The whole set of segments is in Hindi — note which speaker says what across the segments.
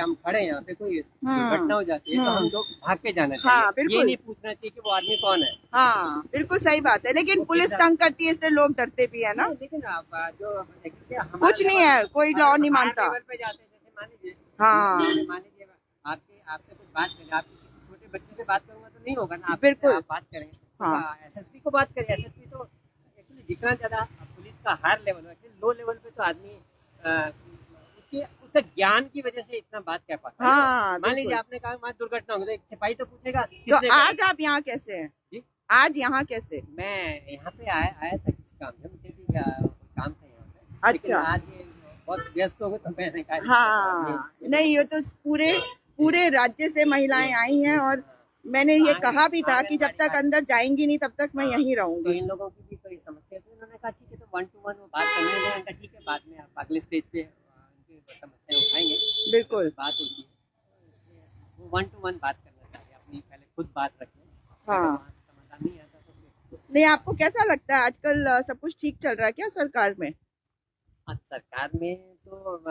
Speaker 1: हम खड़े हैं यहाँ पे, कोई घटना हो जाती है तो हम लोग भाग के जाना चाहिए।
Speaker 2: हाँ, बिल्कुल।
Speaker 1: ये नहीं पूछना चाहिए कि वो आदमी कौन है।
Speaker 2: हाँ, बिल्कुल सही बात है, लेकिन पुलिस तंग करती है इसलिए लोग डरते भी है ना।
Speaker 1: लेकिन आप जो देखिए
Speaker 2: कुछ नहीं है, कोई लॉ नहीं मानता।
Speaker 1: लेवल पे जाते हैं, जैसे मान लीजिए,
Speaker 2: हाँ,
Speaker 1: मान लीजिए आपसे कुछ बात करें, आप किसी छोटे बच्चे से बात करूंगा तो नहीं होगा ना,
Speaker 2: बिल्कुल।
Speaker 1: आप बात करेंगे।
Speaker 2: हाँ,
Speaker 1: एसएसपी को बात करें, एसएसपी तो एक्चुअली जितना ज्यादा पुलिस का हायर लेवल है, लो लेवल पे तो आदमी उसके ज्ञान की वजह से इतना बात कह पाता है।
Speaker 2: हाँ,
Speaker 1: मान लीजिए
Speaker 2: बिल्कुल।
Speaker 1: आपने कहा वहाँ दुर्घटना हो गई, एक सिपाही तो पूछेगा
Speaker 2: तो
Speaker 1: किसने कहा?
Speaker 2: आज आप यहाँ कैसे हैं?
Speaker 1: जी,
Speaker 2: आज यहाँ कैसे?
Speaker 1: मैं यहाँ पे आया था किसी काम से, मुझे भी काम था यहाँ पे, लेकिन
Speaker 2: अच्छा।
Speaker 1: आज ये बहुत व्यस्त हो गए तो मैंने कहा
Speaker 2: हाँ, नहीं, ये तो पूरे पूरे राज्य से महिलाएं आई हैं और मैंने ये कहा भी था कि जब तक अंदर जाएंगी नहीं तब तक मैं यहीं
Speaker 1: तो
Speaker 2: रहूंगी।
Speaker 1: इन लोगों की भी कोई समस्या थी, उन्होंने कहा ठीक है तो 1 to 1 वो बात करने दें। उन्होंने कहा ठीक है, बाद में आप अगले स्टेज पे उनकी समस्याएं उठाएंगे,
Speaker 2: बिल्कुल।
Speaker 1: बात होती है। वो 1 to 1 बात करना चाहिए, अपनी पहले खुद बात रखें।
Speaker 2: हाँ।
Speaker 1: वहाँ से समाधान नहीं आता तो फिर
Speaker 2: नहीं, आपको कैसा लगता है आजकल सब कुछ ठीक चल रहा है क्या सरकार में?
Speaker 1: सरकार में तो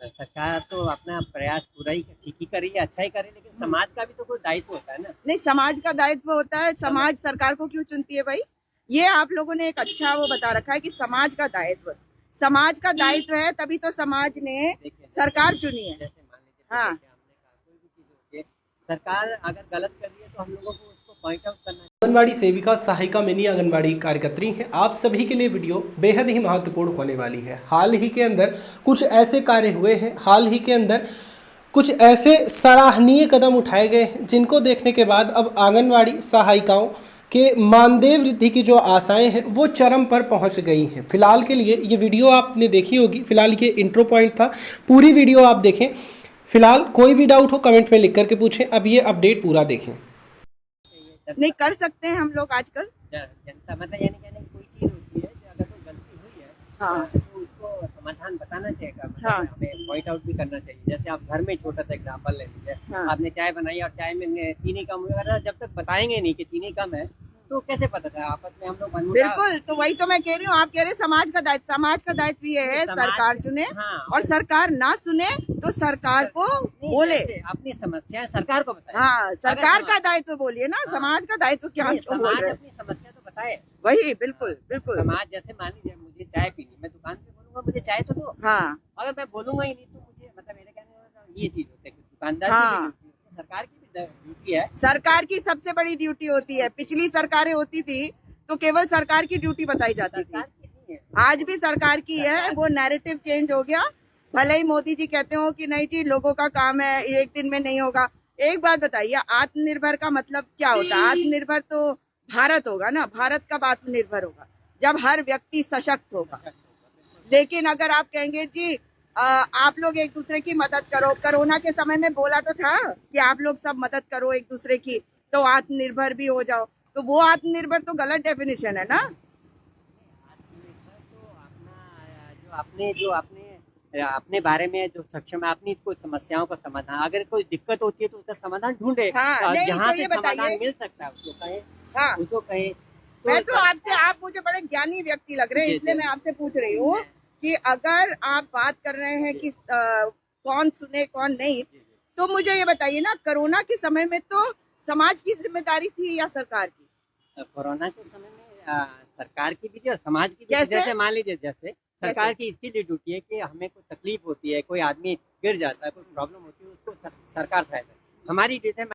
Speaker 1: सरकार तो अपना प्रयास पूरा ही ठीक ही कर रही है, अच्छा ही कर रही है, लेकिन समाज का भी तो कोई दायित्व होता है ना।
Speaker 2: नहीं, समाज का दायित्व होता है, समाज सरकार को क्यों चुनती है भाई? ये आप लोगों ने एक अच्छा वो बता रखा है कि समाज का दायित्व, समाज का दायित्व है, तभी तो समाज ने सरकार चुनी है।
Speaker 1: जैसे मान लीजिए,
Speaker 2: हाँ।
Speaker 1: हमने कहा कोई भी चीज होती है, सरकार अगर गलत कर रही है तो हम लोगों को उसको पॉइंट आउट करना।
Speaker 3: आंगनबाड़ी सेविका, सहायिका, मिनी आंगनबाड़ी कार्यकर्त्री हैं। आप सभी के लिए वीडियो बेहद ही महत्वपूर्ण होने वाली है। हाल ही के अंदर कुछ ऐसे कार्य हुए हैं, हाल ही के अंदर कुछ ऐसे सराहनीय कदम उठाए गए हैं जिनको देखने के बाद अब आंगनबाड़ी सहायिकाओं के मानदेय वृद्धि की जो आशाएं हैं वो चरम पर पहुंच गई हैं। फिलहाल के लिए ये वीडियो आपने देखी होगी, फिलहाल ये इंट्रो पॉइंट था, पूरी वीडियो आप देखें। फिलहाल कोई भी डाउट हो कमेंट में लिख करके पूछें। अब ये अपडेट पूरा देखें।
Speaker 2: नहीं कर सकते हैं हम लोग आजकल।
Speaker 1: जनता मतलब यानी कहने कोई चीज होती है जो अगर कोई गलती हुई है,
Speaker 2: हाँ।
Speaker 1: तो उसको समाधान बताना चाहिए, मतलब
Speaker 2: हाँ।
Speaker 1: हमें पॉइंट आउट भी करना चाहिए। जैसे आप घर में छोटा सा एग्जांपल ले लीजिए,
Speaker 2: हाँ।
Speaker 1: आपने चाय बनाई और चाय में चीनी कम हुई, अगर जब तक बताएंगे नहीं कि चीनी कम है तो कैसे पता था? आपस में हम लोग
Speaker 2: बिल्कुल, तो वही तो मैं कह रही हूँ, आप कह रहे समाज का दायित्व, समाज का दायित्व ये है सरकार चुने।
Speaker 1: हाँ,
Speaker 2: और सरकार ना सुने तो सरकार को बोले,
Speaker 1: अपनी समस्या सरकार को बताए।
Speaker 2: हाँ, सरकार का दायित्व बोलिए ना, समाज का दायित्व क्या बोल
Speaker 1: समाज
Speaker 2: रहे?
Speaker 1: अपनी समस्या तो बताए।
Speaker 2: वही, बिल्कुल बिल्कुल।
Speaker 1: समाज जैसे मान लीजिए मुझे चाय पीनी, मैं दुकान पे बोलूंगा मुझे चाय तो दो।
Speaker 2: हाँ।
Speaker 1: अगर मैं बोलूंगा ही नहीं तो मुझे, मतलब मेरे कहने का ये चीज होता है कि दुकानदार
Speaker 2: हाँ।
Speaker 1: की भी सरकार की भी ड्यूटी है।
Speaker 2: सरकार की सबसे बड़ी ड्यूटी होती है, पिछली सरकारें होती थी तो केवल सरकार की ड्यूटी बताई जाती थी, आज भी सरकार की है। वो नैरेटिव चेंज हो गया। भले ही मोदी जी कहते हो कि नहीं जी लोगों का काम है, एक दिन में नहीं होगा। एक बात बताइए, आत्मनिर्भर का मतलब क्या होता है? आत्मनिर्भर तो भारत होगा ना, भारत कब आत्मनिर्भर होगा? जब हर व्यक्ति सशक्त होगा। लेकिन अगर आप कहेंगे जी आप लोग एक दूसरे की मदद करो, कोरोना के समय में बोला तो था कि आप लोग सब मदद करो एक दूसरे की तो आत्मनिर्भर भी हो जाओ, तो वो आत्मनिर्भर तो गलत डेफिनेशन है ना।
Speaker 1: आत्मनिर्भर तो अपना जो अपने बारे में जो सक्षम है, अपनी कोई समस्याओं का समाधान, अगर कोई दिक्कत होती है तो उसका समाधान ढूंढे।
Speaker 2: हाँ,
Speaker 1: जहाँ
Speaker 2: तो
Speaker 1: से समाधान मिल सकता है उसको कहे।
Speaker 2: हाँ,
Speaker 1: उसको कहे
Speaker 2: मैं तो आपसे, आप मुझे बड़े ज्ञानी व्यक्ति लग रहे हैं, इसलिए मैं आपसे पूछ रही हूँ कि अगर आप बात कर रहे हैं कि कौन सुने कौन नहीं, तो मुझे ये बताइए ना, कोरोना के समय में तो समाज की जिम्मेदारी थी या सरकार की?
Speaker 1: कोरोना के समय में सरकार की भी थी और समाज की भी।
Speaker 2: कैसे?
Speaker 1: जैसे मान लीजिए, जैसे सरकार की इसकी ड्यूटी है कि हमें कोई तकलीफ होती है, कोई आदमी गिर जाता है, कोई प्रॉब्लम होती है, उसको सरकार सहायता। हमारी ड्यूटी है